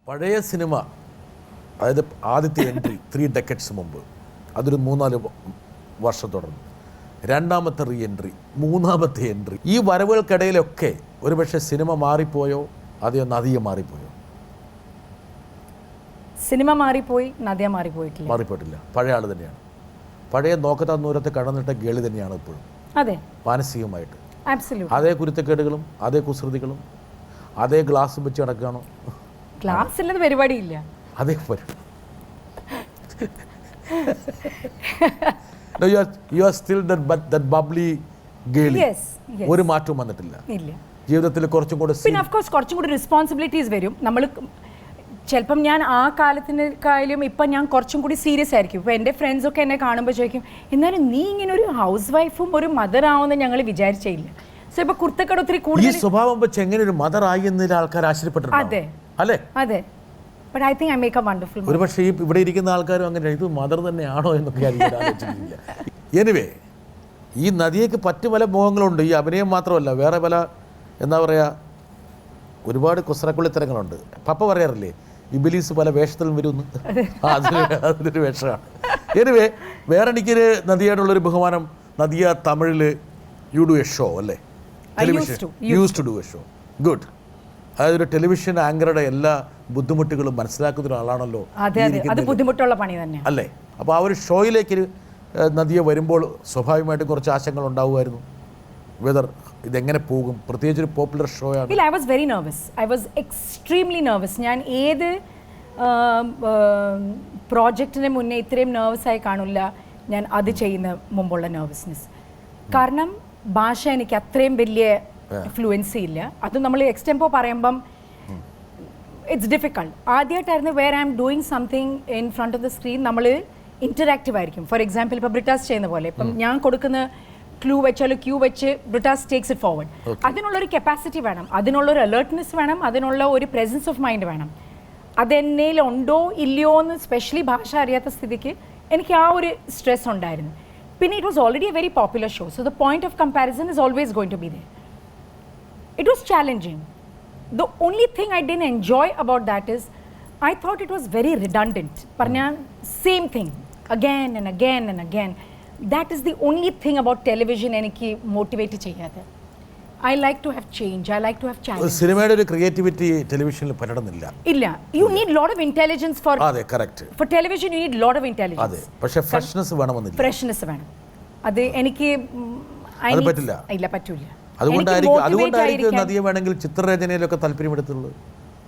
പഴയ സിനിമ, അതായത് ആദ്യത്തെ എൻട്രി 3 decades മുമ്പ്, അതൊരു 3-4 വർഷം തുടർന്നു. രണ്ടാമത്തെ റീ എൻട്രി, മൂന്നാമത്തെ എൻട്രി, ഈ വരവുകൾക്കിടയിലൊക്കെ ഒരുപക്ഷെ സിനിമ മാറിപ്പോയോ അതെയോ നദിയെ മാറിപ്പോയോ? സിനിമ മാറിപ്പോയി, നദിയ മാറിപ്പോയിട്ടില്ല. മാറിപ്പോയിട്ടില്ല, പഴയ ആൾ തന്നെയാണ്. പഴയ നോക്കത്താ ദൂരത്തെ കടന്നിട്ട ഗേളി തന്നെയാണ് ഇപ്പോഴും. അതെ, മാനസികമായിട്ട് ആബ്സല്യൂട്ട്ലി. അതേ കുരുത്തക്കേടുകളും അതേ കുസൃതികളും അതേ ഗ്ലാസും വെച്ച് നടക്കുകയാണോ? ക്ലാസ് ഇല്ലാത്ത പരിപാടിയില്ല. അതേ No, you are still that bubbly girl. Yes. ഒരു മാറ്റവും വന്നിട്ടില്ല. ഇല്ല. ജീവിതത്തിൽ കുറച്ചും കൂടെ പിന്നെ ഓഫ് കോഴ്സ് കുറച്ചും കൂടി റെസ്പോൺസിബിലിറ്റീസ് വരും. നമ്മൾ ചിലപ്പം ഞാൻ ആ കാലത്തിനേക്കാളും ഇപ്പം ഞാൻ കുറച്ചും കൂടി സീരിയസ് ആയിരിക്കും. ഇപ്പോൾ എൻ്റെ ഫ്രണ്ട്സൊക്കെ എന്നെ കാണുമ്പോൾ ചോദിക്കും, എന്നാലും നീ ഇങ്ങനെ ഒരു ഹൗസ് വൈഫും ഒരു മദർ ആവുമെന്ന് ഞങ്ങൾ വിചാരിച്ചില്ല. സോ ഇപ്പോൾ കുർത്തക്കട ഒത്തിരി കൂടുതൽ ഈ സ്വഭാവം വെച്ച് എങ്ങനെ ഒരു മദർ ആയി എന്നതിൽ ആൾക്കാർ ആശ്ചര്യപ്പെട്ടിട്ടുണ്ട്. അതെ അല്ലേ? അതെ. But I think I make A wonderful. ഒരുപക്ഷെ ഈ ഇവിടെ ഇരിക്കുന്ന ആൾക്കാരും അങ്ങനെ ഇത് മദർ തന്നെയാണോ എന്നൊക്കെ ആലോചിച്ചിട്ടില്ല. എനിവേ, ഈ നദിയേക്ക് പറ്റു പല മോഹങ്ങളുണ്ട്. ഈ അഭിനയം മാത്രമല്ല, വേറെ പല എന്താ പറയുക, ഒരുപാട് കുസറക്കുള്ളിത്തരങ്ങളുണ്ട്. പപ്പ പറയാറില്ലേ, ഇബിലീസ് പല വേഷത്തിലും വരുമെന്ന്. അതിലൊരു വേഷമാണ്. എനിവേ, വേറെ എനിക്കൊരു നദിയോടുള്ളൊരു ബഹുമാനം. നദിയ തമിഴിൽ യു ഡു എ ഷോ അല്ലേ? Television use to do a show. Good. അതായത് ഒരു ടെലിവിഷൻ ആങ്കറുടെ എല്ലാ ബുദ്ധിമുട്ടുകളും മനസ്സിലാക്കുന്ന ഒരാളാണല്ലോ ബുദ്ധിമുട്ടുള്ള പണി തന്നെ അല്ലേ? അപ്പോൾ ആ ഒരു ഷോയിലേക്ക് നദിയെ വരുമ്പോൾ സ്വാഭാവികമായിട്ടും കുറച്ച് ആശങ്കകൾ ഉണ്ടാവുമായിരുന്നു. വെദർ ഇതെങ്ങനെ പോകും, പ്രത്യേകിച്ച് ഒരു പോപ്പുലർ ഷോ ആണ്. I was very nervous. I was extremely nervous. ഞാൻ ഏത് പ്രോജക്റ്റിന് മുന്നേ ഇത്രയും നെർവസ് ആയി കാണില്ല ഞാൻ അത് ചെയ്യുന്ന മുമ്പുള്ള നെർവസ്നെസ്. കാരണം ഭാഷ എനിക്ക് അത്രയും വലിയ ഫ്ലുവൻസി ഇല്ല. അത് നമ്മൾ എക്സ്റ്റെമ്പോ പറയുമ്പം ഇറ്റ്സ് ഡിഫിക്കൾട്ട്. ആദ്യമായിട്ടായിരുന്നു where I am doing something in front of the screen നമ്മൾ ഇൻറ്ററാക്റ്റീവ് ആയിരിക്കും. ഫോർ എക്സാമ്പിൾ ഇപ്പോൾ ബ്രിട്ടാസ് ചെയ്യുന്ന പോലെ ഇപ്പം ഞാൻ കൊടുക്കുന്ന ക്ലൂ വെച്ചാലും ക്യൂ വെച്ച് ബ്രിട്ടാസ് ടേക്സ് ഇറ്റ് ഫോർവേഡ്. അതിനുള്ളൊരു കപ്പാസിറ്റി വേണം, അതിനുള്ളൊരു അലേർട്ട്നെസ് വേണം, അതിനുള്ള ഒരു പ്രസൻസ് ഓഫ് മൈൻഡ് വേണം. അതെന്നേൽ ഉണ്ടോ ഇല്ലയോ എന്ന് സ്പെഷ്യലി ഭാഷ അറിയാത്ത സ്ഥിതിക്ക് എനിക്ക് ആ ഒരു സ്ട്രെസ് ഉണ്ടായിരുന്നു. പിന്നെ it was already a very popular show, so the point of comparison is always going to be there. It was challenging. The only thing I didn't enjoy about that is I thought it was very redundant. Parnya same thing again and again and again. That is the only thing about television എനിക്ക് motivate ചെയ്യാതെ. I like to have change. I like to have challenge. സിനിമയുടെ ഒരു creativity ടെലിവിഷനിൽ പലയിടന്നില്ല. ഇല്ല. You need lot of intelligence for. അതെ, correct. For television you need lot of intelligence. അതെ, പക്ഷേ freshness വേണമെന്നില്ല. ഫ്രഷ്നെസ് വേണം. അത് എനിക്ക് അത് പറ്റില്ല. ഇല്ല, പറ്റൂല. അതുകൊണ്ടായിരിക്കും നദിയെ വേണമെങ്കിൽ ചിത്രരചനയിലൊക്കെ താല്പര്യമെടുത്തുള്ളത്.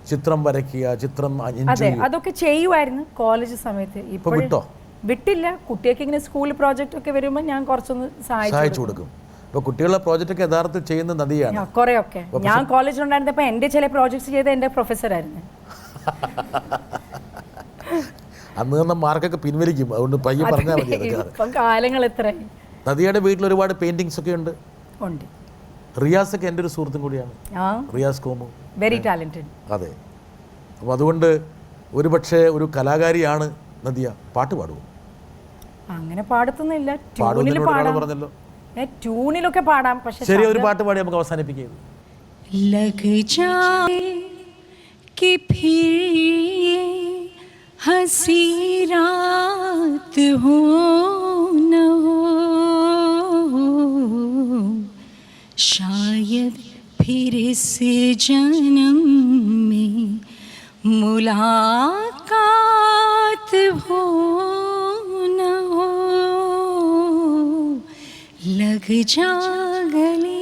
ചിത്രം വരയ്ക്കുക, ചിത്രം. അതെ, അതൊക്കെ ചെയ്യുമായിരുന്നു കോളേജ് സമയത്ത്. ഇപ്പോൾ വിട്ടോ? വിട്ടില്ല. കുട്ടികൾക്ക് ഇങ്ങനെ സ്കൂൾ പ്രോജക്റ്റ് ഒക്കെ വരുമ്പോൾ ഞാൻ കുറച്ചൊന്ന് സഹായിച്ചു കൊടുക്കും. ഇപ്പോൾ കുട്ടികളുടെ പ്രോജക്റ്റ് ഒക്കെ യഥാർത്ഥത്തിൽ ചെയ്യുന്ന നദിയാണ്. കുറേയൊക്കെ ഞാൻ കോളേജിലുണ്ടായിരുന്നപ്പോൾ എൻ്റെ ചില പ്രോജക്ട്സ് ചെയ്ത എൻ്റെ പ്രൊഫസറായിരുന്നു. അന്ന് തന്ന മാർക്കൊക്കെ പിൻവലിക്കും. അതുകൊണ്ട് പയ്യെ പറഞ്ഞാൽ മതി. ഇപ്പം കാലങ്ങൾ എത്രയായി. നദിയുടെ വീട്ടിൽ ഒരുപാട് പെയിന്റിങ്സ് ഒക്കെ ഉണ്ട്. ഉണ്ട്. റിയാസ് ഒക്കെ എൻ്റെ ഒരു സുഹൃത്തും കൂടിയാണ്. Riyas Komu, very talented. അതെ. അപ്പോൾ അതുകൊണ്ട് ഒരു പക്ഷേ ഒരു കലാകാരിയാണ് നദിയ. പാട്ട് പാടുമോ? അങ്ങനെ പാടത്തൊന്നുമില്ല. പറഞ്ഞല്ലോ, ട്യൂണിലൊക്കെ പാടാം. പക്ഷേ ശരി, ഒരു പാട്ട് പാടി നമുക്ക് അവസാനിപ്പിക്കാം. ലഗ് ജായേ कि फिर हंसी रात हो न हो, शायद फिर इस जन्म में मुलाकात हो न हो, लग जा गले.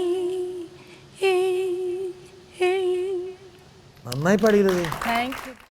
നന്നായി പാടിയത്. Thank you.